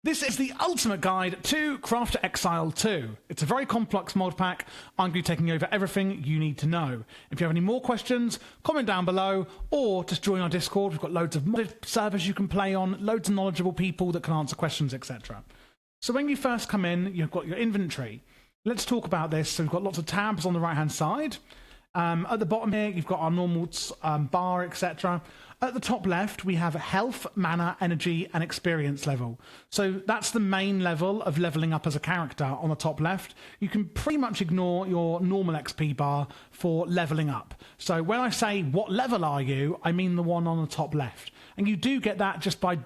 This is the ultimate guide to Craft Exile 2. It's a very complex mod pack. I'm going to be taking over everything you need to know. If you have any more questions, comment down below, or just join our Discord. We've got loads of modded servers you can play on, loads of knowledgeable people that can answer questions, etc. So when you first come in, you've got your inventory. Let's talk about this. So we've got lots of tabs on the right-hand side. At the bottom here, you've got our normal bar, etc. At the top left, we have health, mana, energy, and experience level. So that's the main level of leveling up as a character on the top left. You can pretty much ignore your normal XP bar for leveling up. So when I say, what level are you, I mean the one on the top left. And you do get that just by,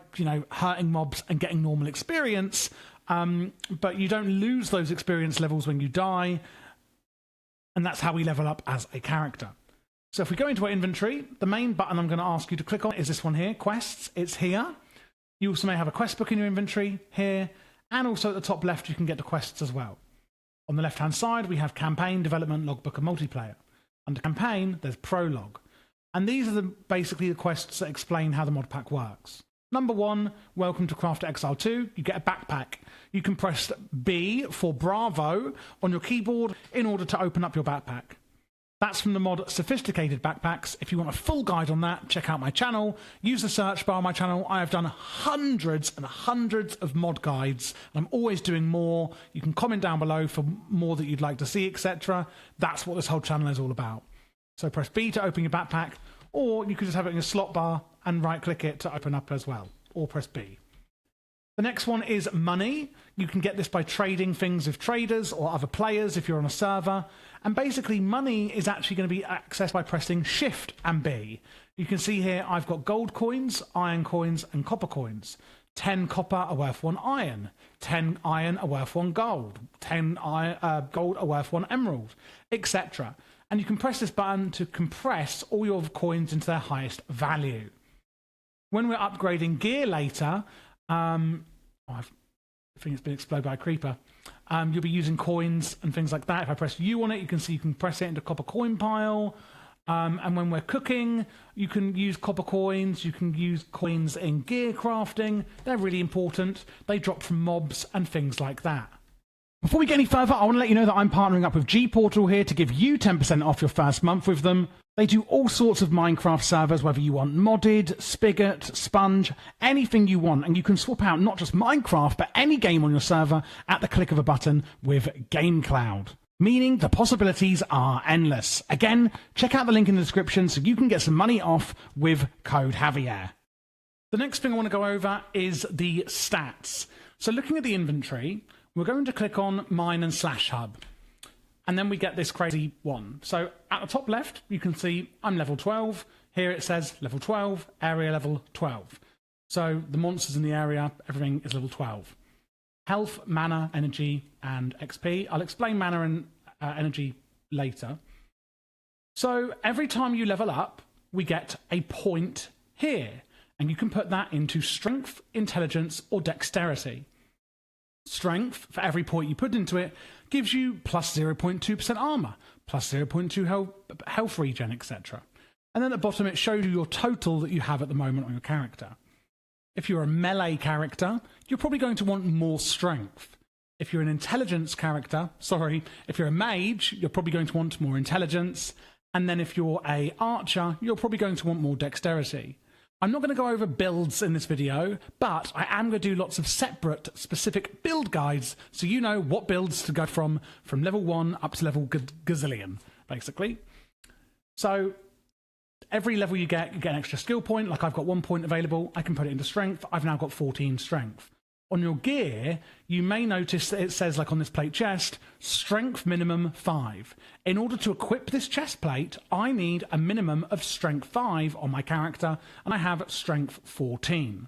hurting mobs and getting normal experience. But you don't lose those experience levels when you die. And that's how we level up as a character. So if we go into our inventory, the main button I'm going to ask you to click on is this one here, Quests. It's here. You also may have a quest book in your inventory here. And also at the top left, you can get the quests as well. On the left-hand side, we have Campaign, Development, Logbook, and Multiplayer. Under Campaign, there's Prologue. And these are basically the quests that explain how the mod pack works. Number 1, welcome to Craft Exile 2. You get a backpack. You can press B for Bravo on your keyboard in order to open up your backpack. That's from the mod Sophisticated Backpacks. If you want a full guide on that, check out my channel. Use the search bar on my channel. I have done hundreds and hundreds of mod guides. I'm always doing more. You can comment down below for more that you'd like to see, etc. That's what this whole channel is all about. So press B to open your backpack, or you could just have it in your slot bar and right-click it to open up as well, or press B. The next one is money. You can get this by trading things with traders or other players if you're on a server. And basically, money is actually going to be accessed by pressing Shift and B. You can see here I've got gold coins, iron coins, and copper coins. 10 copper are worth 1 iron. 10 iron are worth 1 gold. 10 gold are worth 1 emerald, etc. And you can press this button to compress all your coins into their highest value. When we're upgrading gear later, I think it's been exploded by a creeper. You'll be using coins and things like that. If I press U on it, you can see you can press it into copper coin pile. And when we're cooking, you can use copper coins. You can use coins in gear crafting. They're really important. They drop from mobs and things like that. Before we get any further, I want to let you know that I'm partnering up with G-Portal here to give you 10% off your first month with them. They do all sorts of Minecraft servers, whether you want modded, Spigot, Sponge, anything you want. And you can swap out not just Minecraft, but any game on your server at the click of a button with GameCloud. Meaning the possibilities are endless. Again, check out the link in the description so you can get some money off with code Javier. The next thing I want to go over is the stats. So looking at the inventory, we're going to click on Mine and Slash Hub. And then we get this crazy one. So at the top left, you can see I'm level 12. Here it says level 12, area level 12. So the monsters in the area, everything is level 12. Health, mana, energy, and XP. I'll explain mana and energy later. So every time you level up, we get a point here. And you can put that into strength, intelligence, or dexterity. Strength, for every point you put into it, gives you plus 0.2% armor, plus 0.2 health regen, etc. And then at the bottom, it shows you your total that you have at the moment on your character. If you're a melee character, you're probably going to want more strength. If you're an intelligence character, if you're a mage, you're probably going to want more intelligence. And then if you're an archer, you're probably going to want more dexterity. I'm not going to go over builds in this video, but I am going to do lots of separate, specific build guides so you know what builds to go from level 1 up to level gazillion, basically. So every level you get an extra skill point. Like I've got 1 point available. I can put it into strength. I've now got 14 strength. On your gear, you may notice that it says, like on this plate chest, strength minimum 5. In order to equip this chest plate, I need a minimum of strength 5 on my character, and I have strength 14.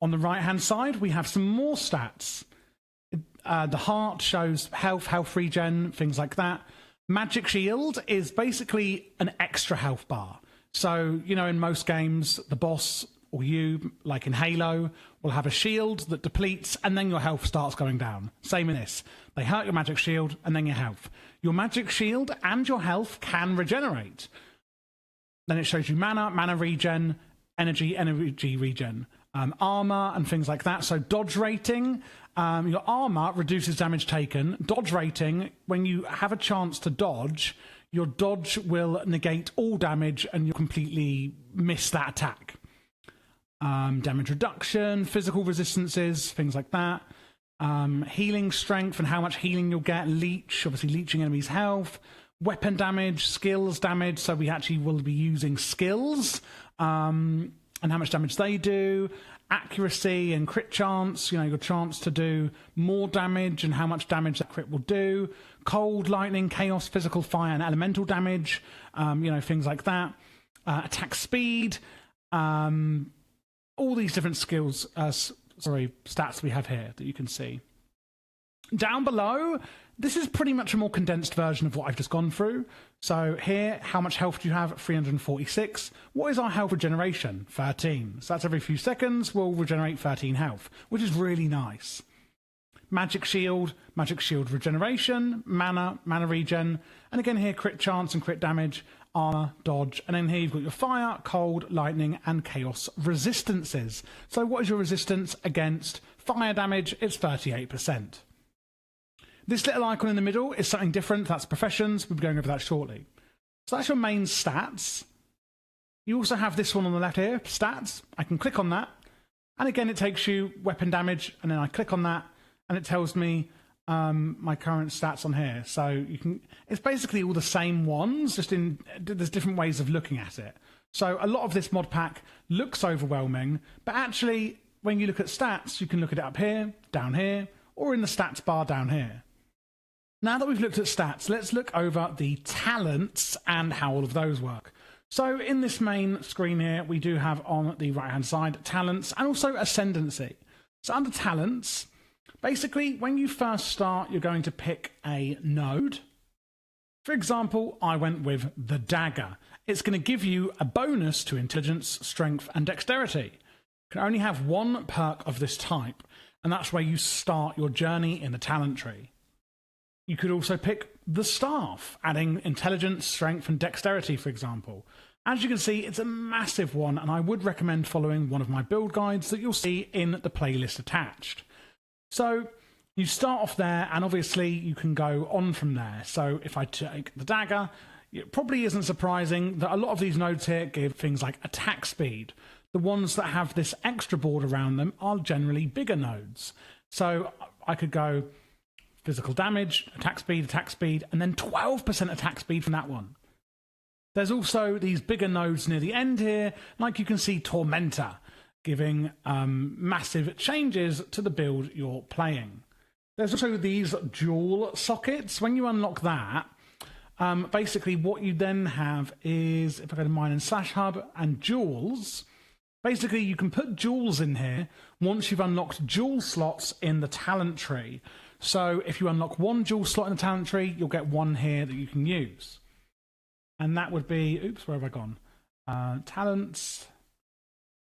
On the right-hand side, we have some more stats. The heart shows health regen, things like that. Magic shield is basically an extra health bar. So, in most games, the boss or you, like in Halo, will have a shield that depletes and then your health starts going down. Same in this. They hurt your magic shield and then your health. Your magic shield and your health can regenerate. Then it shows you mana regen, energy regen. armor and things like that. So dodge rating, your armor reduces damage taken. Dodge rating, when you have a chance to dodge, your dodge will negate all damage and you'll completely miss that attack. Damage reduction, physical resistances, things like that. Healing strength and how much healing you'll get. Leech, obviously leeching enemies' health. Weapon damage, skills damage, so we actually will be using skills and how much damage they do. Accuracy and crit chance, your chance to do more damage and how much damage that crit will do. Cold, lightning, chaos, physical, fire, and elemental damage, things like that. Attack speed, all these different skills, stats we have here that you can see. Down below, this is pretty much a more condensed version of what I've just gone through. So here, how much health do you have? 346. What is our health regeneration? 13. So that's every few seconds, we'll regenerate 13 health, which is really nice. Magic shield regeneration, mana regen, and again here, crit chance and crit damage, armor, dodge, and then here you've got your fire, cold, lightning, and chaos resistances. So what is your resistance against fire damage? It's 38%. This little icon in the middle is something different. That's professions. We'll be going over that shortly. So that's your main stats. You also have this one on the left here, stats. I can click on that. And again, it takes you weapon damage. And then I click on that and it tells me my current stats on here. So it's basically all the same ones, just there's different ways of looking at it. So a lot of this mod pack looks overwhelming, but actually when you look at stats, you can look at it up here, down here, or in the stats bar down here. Now that we've looked at stats, let's look over the talents and how all of those work. So in this main screen here, we do have on the right-hand side talents and also Ascendancy. So under talents, basically when you first start, you're going to pick a node. For example, I went with the dagger. It's going to give you a bonus to intelligence, strength, and dexterity. You can only have one perk of this type, and that's where you start your journey in the talent tree. You could also pick the staff, adding intelligence, strength, and dexterity, for example. As you can see, it's a massive one, and I would recommend following one of my build guides that you'll see in the playlist attached. So you start off there, and obviously you can go on from there. So if I take the dagger, it probably isn't surprising that a lot of these nodes here give things like attack speed. The ones that have this extra board around them are generally bigger nodes. So I could go physical damage, attack speed, and then 12% attack speed from that one. There's also these bigger nodes near the end here, like you can see Tormentor, giving massive changes to the build you're playing. There's also these dual sockets. When you unlock that, basically what you then have is, if I go to mine and slash hub and jewels, basically you can put jewels in here once you've unlocked jewel slots in the talent tree. So if you unlock one jewel slot in the talent tree, you'll get one here that you can use. And that would be, oops, where have I gone? Talents.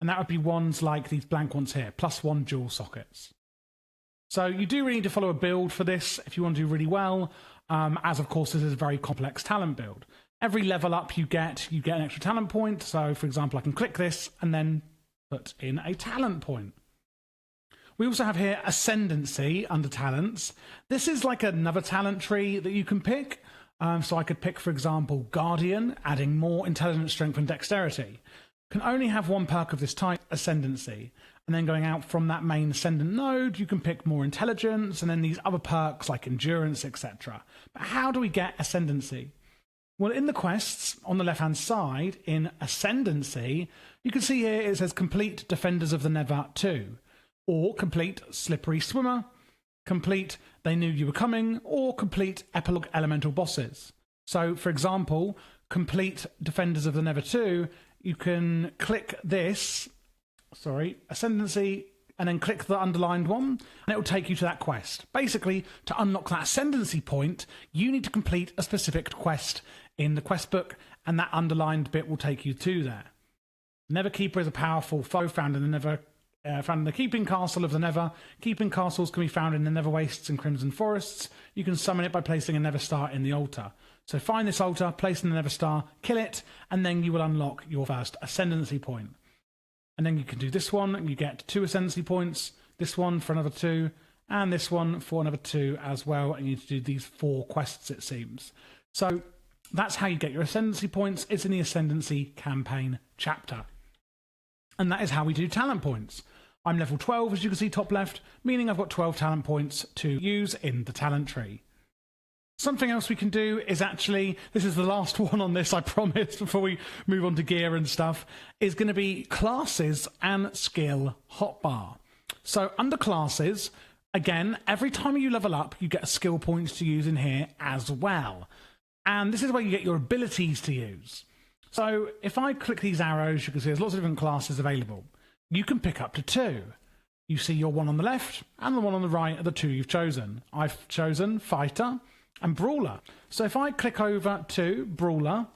And that would be ones like these blank ones here, +1 jewel sockets. So you do really need to follow a build for this if you want to do really well, as of course this is a very complex talent build. Every level up you get an extra talent point. So for example, I can click this and then put in a talent point. We also have here Ascendancy under talents. This is like another talent tree that you can pick. So I could pick, for example, Guardian, adding more intelligence, strength, and dexterity. Can only have one perk of this type, Ascendancy. And then going out from that main Ascendant node, you can pick more intelligence, and then these other perks like endurance, etc. But how do we get Ascendancy? Well, in the quests on the left-hand side, in Ascendancy, you can see here it says complete Defenders of the Nether 2. Or complete Slippery Swimmer, complete They Knew You Were Coming, or complete Epilogue Elemental Bosses. So, for example, complete Defenders of the Nether 2, you can click this, Ascendancy, and then click the underlined one, and it will take you to that quest. Basically, to unlock that Ascendancy point, you need to complete a specific quest in the quest book, and that underlined bit will take you to there. Neverkeeper is a powerful foe found in the Nether. Found in the Keeping Castle of the Nether. Keeping Castles can be found in the Nether Wastes and Crimson Forests. You can summon it by placing a Nether Star in the altar. So find this altar, place in the Nether Star, kill it, and then you will unlock your first Ascendancy point. And then you can do this one, and you get 2 Ascendancy points, this one for another 2, and this one for another 2 as well. And you need to do these 4 quests, it seems. So that's how you get your Ascendancy points. It's in the Ascendancy campaign chapter. And that is how we do talent points. I'm level 12, as you can see top left, meaning I've got 12 talent points to use in the talent tree. Something else we can do is actually, this is the last one on this, I promise, before we move on to gear and stuff, is going to be classes and skill hotbar. So under classes, again, every time you level up, you get skill points to use in here as well. And this is where you get your abilities to use. So if I click these arrows, you can see there's lots of different classes available. You can pick up to 2. You see your one on the left and the one on the right are the 2 you've chosen. I've chosen Fighter and Brawler. So if I click over to Brawler,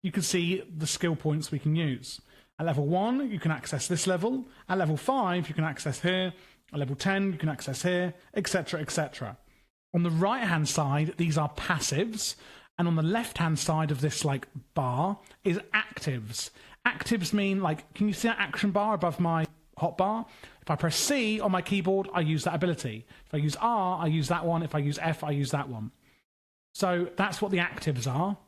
you can see the skill points we can use. At level 1, you can access this level. At level 5, you can access here. At level 10, you can access here, etc., etc. On the right-hand side, these are passives. And on the left-hand side of this bar is actives. Actives mean, can you see that action bar above my hotbar? If I press C on my keyboard, I use that ability. If I use R, I use that one. If I use F, I use that one. So that's what the actives are.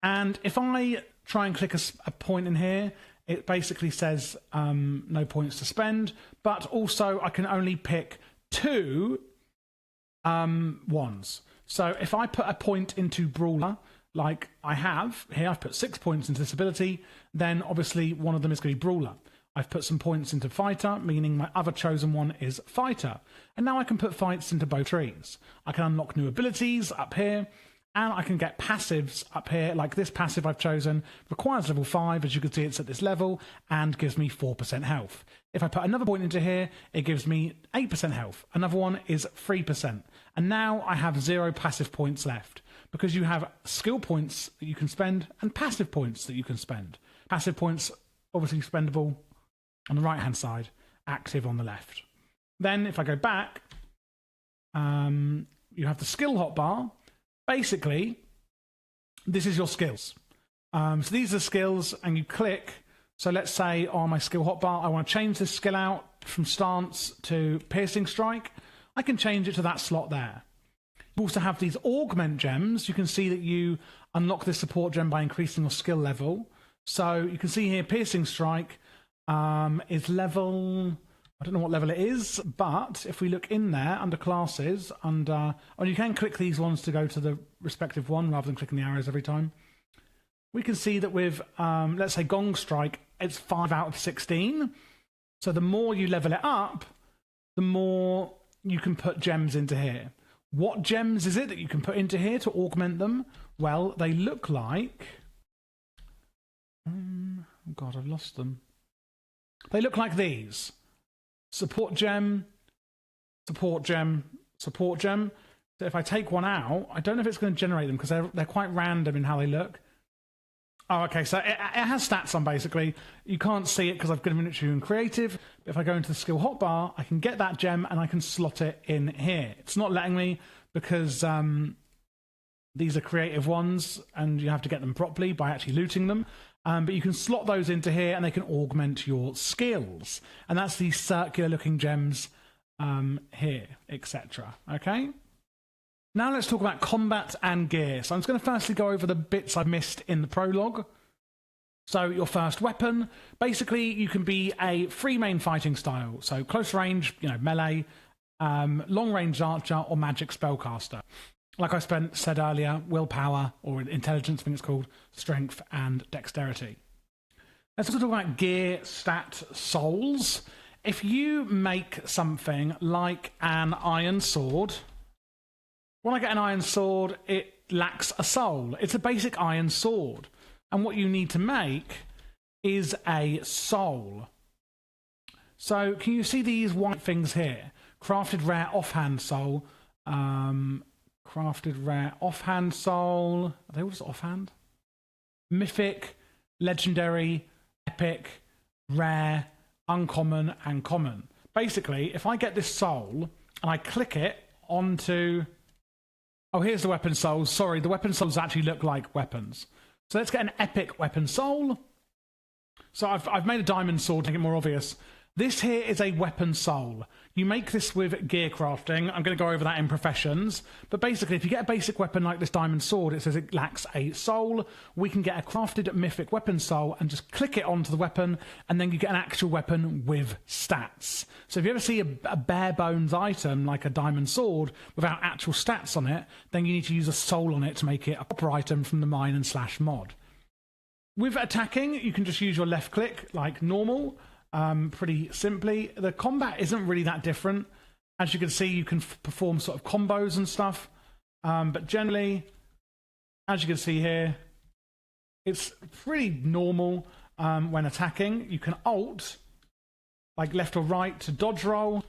And if I try and click a point in here, it basically says no points to spend, but also I can only pick 2 ones. So if I put a point into Brawler, like I have here, I've put 6 points into this ability, then obviously one of them is going to be Brawler. I've put some points into Fighter, meaning my other chosen one is Fighter. And now I can put fights into both trees. I can unlock new abilities up here, and I can get passives up here, like this passive I've chosen, requires level 5, as you can see it's at this level, and gives me 4% health. If I put another point into here, it gives me 8% health. Another one is 3%. And now I have 0 passive points left, because you have skill points that you can spend and passive points that you can spend. Passive points, obviously spendable on the right-hand side, active on the left. Then if I go back, you have the skill hotbar. Basically, this is your skills. So these are skills, and you click. So let's say on my skill hotbar, I want to change this skill out from stance to piercing strike. I can change it to that slot there. You also have these augment gems. You can see that you unlock this support gem by increasing your skill level. So you can see here, piercing strike is level, I don't know what level it is, but if we look in there under classes, and you can click these ones to go to the respective one rather than clicking the arrows every time. We can see that with, let's say, Gong Strike, it's 5 out of 16. So the more you level it up, the more you can put gems into here. What gems is it that you can put into here to augment them? Well, they look like... oh God, I've lost them. They look like these. Support gem, support gem, support gem. So if I take one out, I don't know if it's going to generate them because they're quite random in how they look. Oh, okay, so it has stats on, basically. You can't see it because I've given it to you in creative. But if I go into the skill hotbar, I can get that gem and I can slot it in here. It's not letting me because these are creative ones and you have to get them properly by actually looting them. But you can slot those into here and they can augment your skills. And that's these circular looking gems here, etc. Okay? Now let's talk about combat and gear. So I'm just going to firstly go over the bits I missed in the prologue. So your first weapon, basically you can be a free main fighting style. So close range, melee, long range archer or magic spellcaster. Like I said earlier, willpower or intelligence, I think it's called, strength and dexterity. Let's also talk about gear, stat, souls. If you make something like an iron sword, when I get an iron sword, it lacks a soul. It's a basic iron sword. And what you need to make is a soul. So can you see these white things here? Crafted rare offhand soul. Crafted rare offhand soul. Are they all just offhand? Mythic, legendary, epic, rare, uncommon, and common. Basically, if I get this soul and I click it onto... oh, here's the weapon souls. Sorry, the weapon souls actually look like weapons. So let's get an epic weapon soul. So I've made a diamond sword to make it more obvious. This here is a weapon soul. You make this with gear crafting. I'm going to go over that in professions. But basically, if you get a basic weapon like this diamond sword, it says it lacks a soul. We can get a crafted mythic weapon soul and just click it onto the weapon, and then you get an actual weapon with stats. So if you ever see a bare bones item like a diamond sword without actual stats on it, then you need to use a soul on it to make it a proper item from the mine and slash mod. With attacking, you can just use your left click like normal. Pretty simply. The combat isn't really that different. As you can see, you can perform sort of combos and stuff. But generally, as you can see here, it's pretty normal when attacking. You can alt, like left or right, to dodge roll.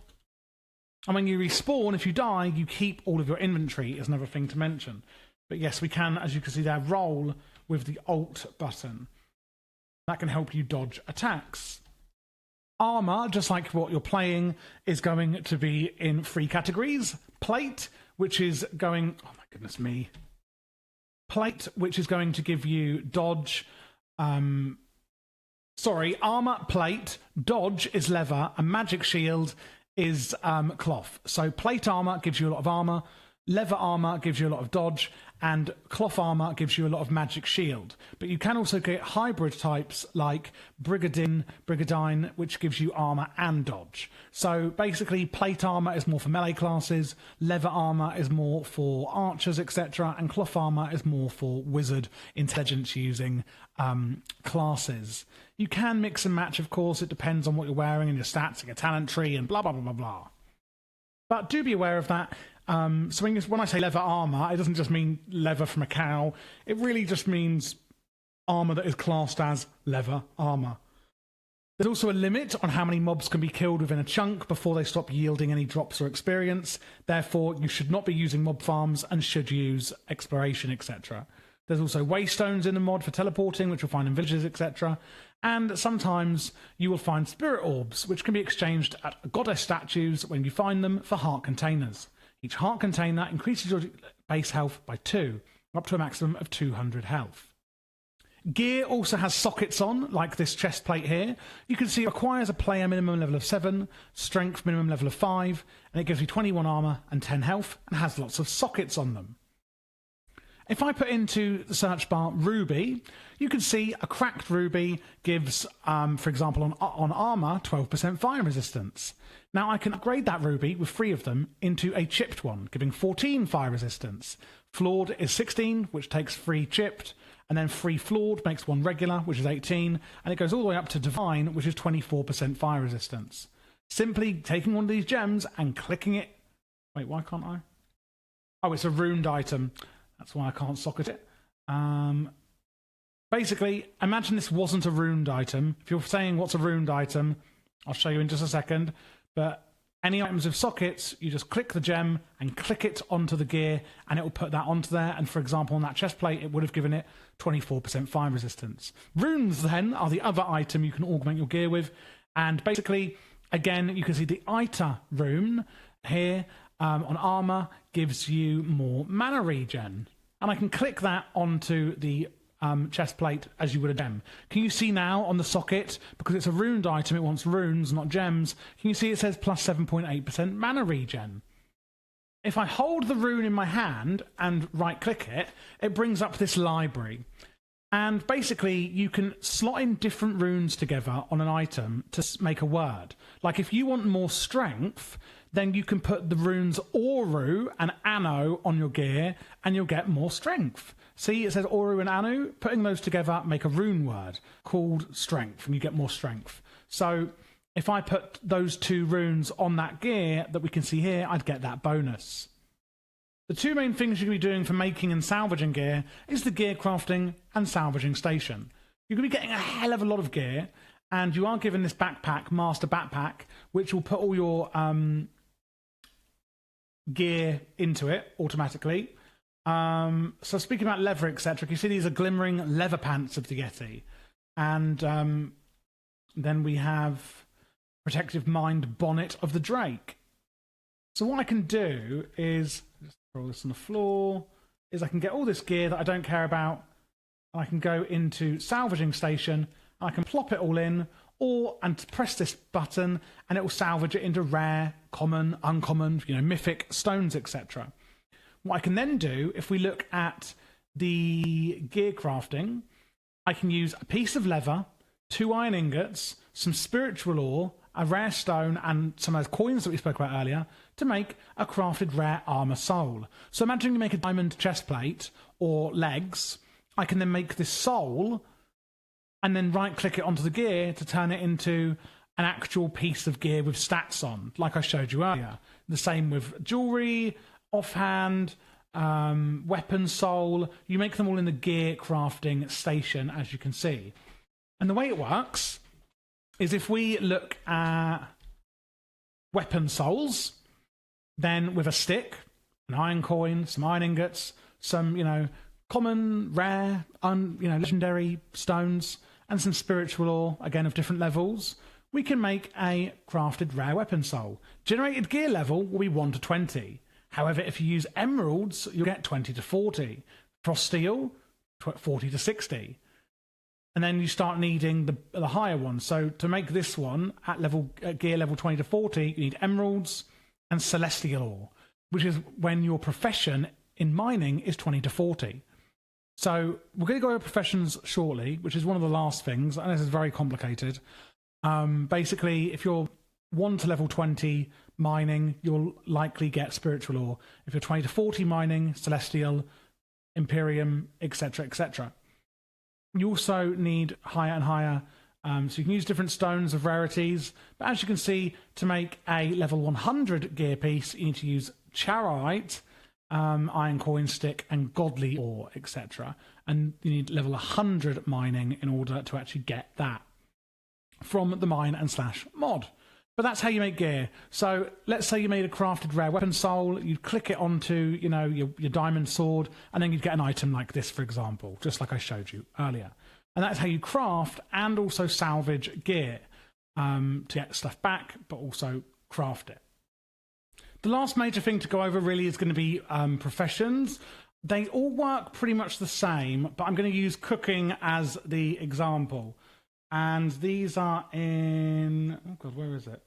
And when you respawn, if you die, you keep all of your inventory, is another thing to mention. But yes, we can, as you can see there, roll with the alt button. That can help you dodge attacks. Armor, just like what you're playing, is going to be in 3 categories. Plate, which is going... Oh my goodness me. Plate, which is going to give you dodge... armor, plate, dodge is leather, and magic shield is cloth. So plate armor gives you a lot of armor, leather armor gives you a lot of dodge, and cloth armor gives you a lot of magic shield. But you can also get hybrid types like Brigadine, which gives you armor and dodge. So basically, plate armor is more for melee classes, leather armor is more for archers, etc., and cloth armor is more for wizard intelligence using classes. You can mix and match, of course. It depends on what you're wearing and your stats and your talent tree and blah, blah, blah, blah, blah. But do be aware of that. So when I say leather armor, it doesn't just mean leather from a cow. It really just means armor that is classed as leather armor. There's also a limit on how many mobs can be killed within a chunk before they stop yielding any drops or experience. Therefore, you should not be using mob farms and should use exploration, etc. There's also waystones in the mod for teleporting, which you'll find in villages, etc. And sometimes you will find spirit orbs, which can be exchanged at goddess statues when you find them for heart containers. Each heart container increases your base health by 2, up to a maximum of 200 health. Gear also has sockets on, like this chest plate here. You can see it requires a player minimum level of 7, strength minimum level of 5, and it gives you 21 armor and 10 health, and has lots of sockets on them. If I put into the search bar ruby, you can see a cracked ruby gives, for example, on armor, 12% fire resistance. Now I can upgrade that ruby with 3 of them into a chipped one, giving 14 fire resistance. Flawed is 16, which takes 3 chipped, and then 3 flawed makes 1 regular, which is 18, and it goes all the way up to divine, which is 24% fire resistance. Simply taking one of these gems and clicking it... Wait, why can't I? Oh, it's a runed item. That's why I can't socket it. Basically, imagine this wasn't a runed item. If you're saying what's a runed item, I'll show you in just a second. But any items with sockets, you just click the gem and click it onto the gear, and it will put that onto there. And for example, on that chest plate, it would have given it 24% fire resistance. Runes, then, are the other item you can augment your gear with. And basically, again, you can see the Ita rune here on armor gives you more mana regen. And I can click that onto the chest plate as you would a gem. Can you see now on the socket, because it's a runed item, it wants runes, not gems, can you see it says plus 7.8% mana regen? If I hold the rune in my hand and right click it, it brings up this library. And basically you can slot in different runes together on an item to make a word. Like if you want more strength, then you can put the runes Oru and Anu on your gear and you'll get more strength. See, it says Oru and Anu. Putting those together make a rune word called strength, and you get more strength. So if I put those 2 runes on that gear that we can see here, I'd get that bonus. The 2 main things you can be doing for making and salvaging gear is the gear crafting and salvaging station. You're going to be getting a hell of a lot of gear, and you are given this backpack, Master Backpack, which will put all your gear into it automatically. So speaking about leather, etc., you see these are glimmering leather pants of the Yeti. And then we have protective mind bonnet of the Drake. So what I can do is just throw this on the floor, is I can get all this gear that I don't care about, and I can go into salvaging station I can plop it all in, and press this button, and it will salvage it into rare, common, uncommon, mythic stones, etc. What I can then do, if we look at the gear crafting, I can use a piece of leather, 2 iron ingots, some spiritual ore, a rare stone, and some of those coins that we spoke about earlier to make a crafted rare armor soul. So imagine you make a diamond chest plate or legs. I can then make this soul and then right-click it onto the gear to turn it into an actual piece of gear with stats on, like I showed you earlier. The same with jewelry, offhand, weapon soul. You make them all in the gear crafting station, as you can see. And the way it works is if we look at weapon souls, then with a stick, an iron coin, some iron ingots, some, common, rare, legendary stones, and some spiritual ore, again of different levels, we can make a crafted rare weapon soul. Generated gear level will be 1 to 20. However, if you use emeralds, you'll get 20 to 40. Frost steel, 40 to 60. And then you start needing the higher ones. So to make this one at gear level 20 to 40, you need emeralds and celestial ore, which is when your profession in mining is 20 to 40. So we're going to go over professions shortly, which is one of the last things, and this is very complicated. Basically, if you're 1 to level 20 mining, you'll likely get spiritual ore. If you're 20 to 40 mining, celestial, imperium, etc., etc. You also need higher and higher, so you can use different stones of rarities, but as you can see, to make a level 100 gear piece, you need to use charoite, iron coin stick, and godly ore, etc. And you need level 100 mining in order to actually get that from the mine and / mod. But that's how you make gear. So let's say you made a crafted rare weapon soul, you'd click it onto your diamond sword, and then you'd get an item like this, for example, just like I showed you earlier. And that's how you craft and also salvage gear to get stuff back, but also craft it. The last major thing to go over really is going to be professions. They all work pretty much the same, but I'm going to use cooking as the example. And these are in... Oh, God, where is it?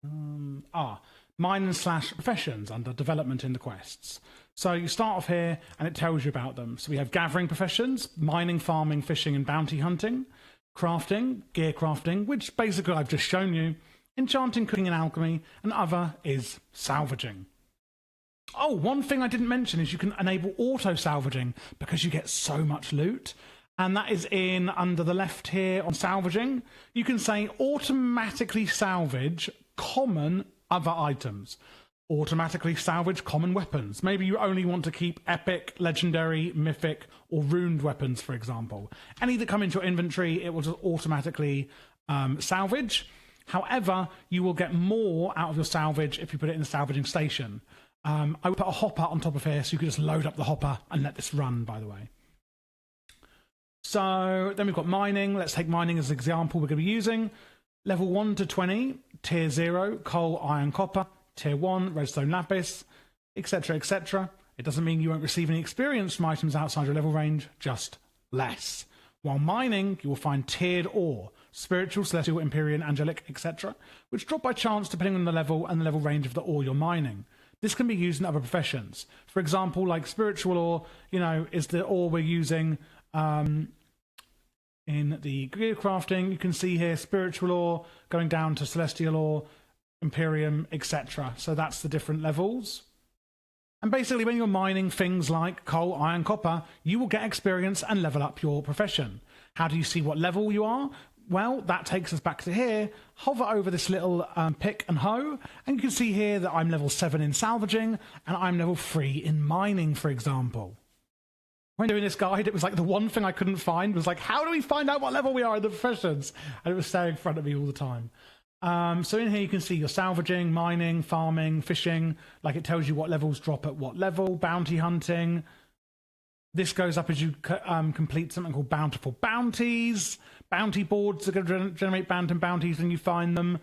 Mine / professions under development in the quests. So you start off here, and it tells you about them. So we have gathering professions, mining, farming, fishing, and bounty hunting. Crafting, gear crafting, which basically I've just shown you. Enchanting, cooking, and alchemy. And other is salvaging. Oh, one thing I didn't mention is you can enable auto-salvaging because you get so much loot. And that is in under the left here on salvaging. You can say automatically salvage common other items. Automatically salvage common weapons. Maybe you only want to keep epic, legendary, mythic, or runed weapons, for example. Any that come into your inventory, it will just automatically salvage. However, you will get more out of your salvage if you put it in the salvaging station. I would put a hopper on top of here so you can just load up the hopper and let this run, by the way. So then we've got mining. Let's take mining as an example we're going to be using. Level 1 to 20, tier 0, coal, iron, copper, tier 1, redstone, lapis, etc., etc. It doesn't mean you won't receive any experience from items outside your level range, just less. While mining, you will find tiered ore, spiritual, celestial, empyrean, angelic, etc., which drop by chance depending on the level and the level range of the ore you're mining. This can be used in other professions. For example, like spiritual ore, is the ore we're using in the gear crafting. You can see here spiritual ore going down to celestial ore, imperium, etc. So that's the different levels. And basically when you're mining things like coal, iron, copper, you will get experience and level up your profession. How do you see what level you are? Well, that takes us back to here. Hover over this little pick and hoe, and you can see here that I'm level 7 in salvaging, and I'm level 3 in mining, for example. When doing this guide, it was like the one thing I couldn't find was like, how do we find out what level we are in the professions? And it was staring in front of me all the time. So in here you can see your salvaging, mining, farming, fishing, like it tells you what levels drop at what level, bounty hunting. This goes up as you complete something called bountiful bounties. Bounty boards are going to generate bounties when you find them.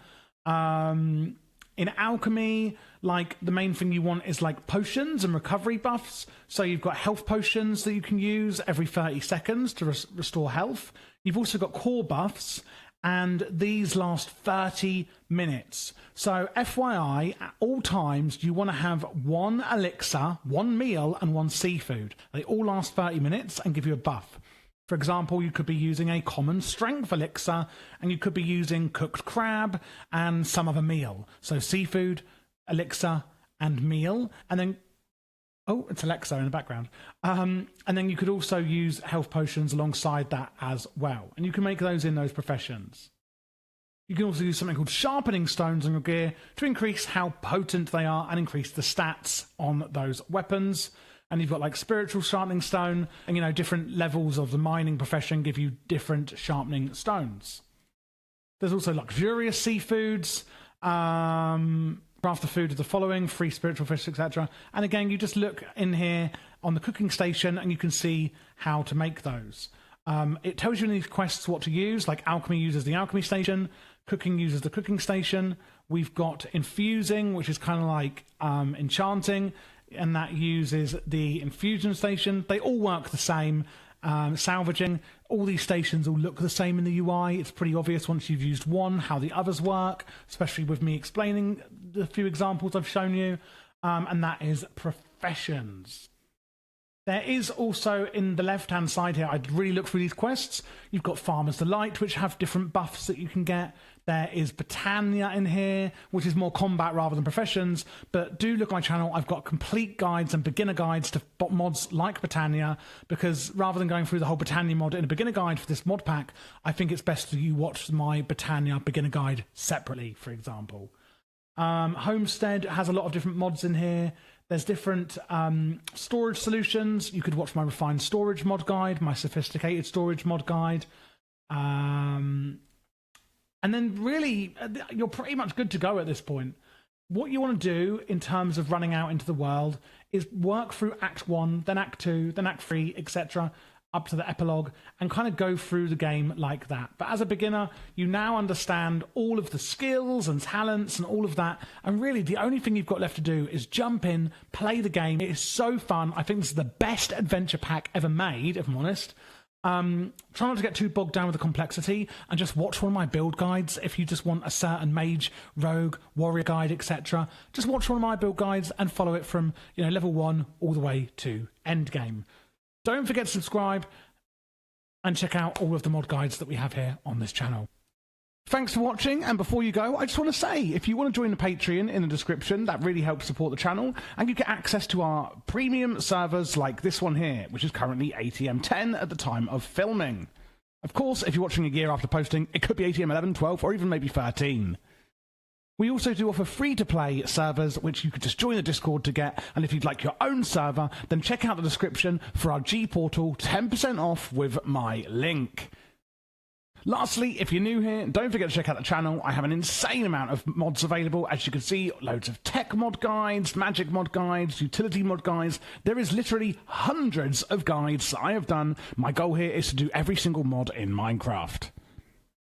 In alchemy, like the main thing you want is like potions and recovery buffs. So you've got health potions that you can use every 30 seconds to restore health. You've also got core buffs, and these last 30 minutes. So FYI, at all times, you want to have one elixir, one meal, and one seafood. They all last 30 minutes and give you a buff. For example, you could be using a common strength elixir, and you could be using cooked crab and some other meal. So seafood, elixir, and meal, and then oh, it's Alexa in the background. And then you could also use health potions alongside that as well. And you can make those in those professions. You can also use something called sharpening stones on your gear to increase how potent they are and increase the stats on those weapons. And you've got like spiritual sharpening stone, and you know, different levels of the mining profession give you different sharpening stones. There's also luxurious seafoods. Craft the food of the following: free spiritual fish, etc. And again, you just look in here on the cooking station and you can see how to make those. It tells you in these quests what to use, like alchemy uses the alchemy station, cooking uses the cooking station. We've got infusing, which is kind of like enchanting, and that uses the infusion station. They all work the same. Salvaging, all these stations all look the same in the UI. It's pretty obvious once you've used one how the others work, especially with me explaining the few examples I've shown you. And that is professions. There is also, in the left-hand side here, I'd really look through these quests. You've got Farmer's Delight, which have different buffs that you can get. There is Britannia in here, which is more combat rather than professions. But do look at my channel. I've got complete guides and beginner guides to mods like Britannia, because rather than going through the whole Britannia mod in a beginner guide for this mod pack, I think it's best that you watch my Britannia beginner guide separately, for example. Homestead has a lot of different mods in here. There's different storage solutions. You could watch my refined storage mod guide, my sophisticated storage mod guide. And then really, you're pretty much good to go at this point. What you want to do in terms of running out into the world is work through Act 1, then Act 2, then Act 3, etc., up to the epilogue, and kind of go through the game like that. But as a beginner, you now understand all of the skills and talents and all of that, and really the only thing you've got left to do is jump in, play the game. It is so fun. I think this is the best adventure pack ever made, if I'm honest. Try not to get too bogged down with the complexity, and just watch one of my build guides. If you just want a certain mage, rogue, warrior guide, etc., just watch one of my build guides and follow it from, you know, level 1 all the way to end game. Don't forget to subscribe and check out all of the mod guides that we have here on this channel. Thanks for watching, and before you go, I just want to say, if you want to join the Patreon in the description, that really helps support the channel, and you get access to our premium servers like this one here, which is currently ATM 10 at the time of filming. Of course, if you're watching a year after posting, it could be ATM 11, 12, or even maybe 13. We also do offer free-to-play servers, which you could just join the Discord to get, and if you'd like your own server, then check out the description for our G Portal 10% off with my link. Lastly, if you're new here, don't forget to check out the channel. I have an insane amount of mods available. As you can see, loads of tech mod guides, magic mod guides, utility mod guides. There is literally hundreds of guides that I have done. My goal here is to do every single mod in Minecraft.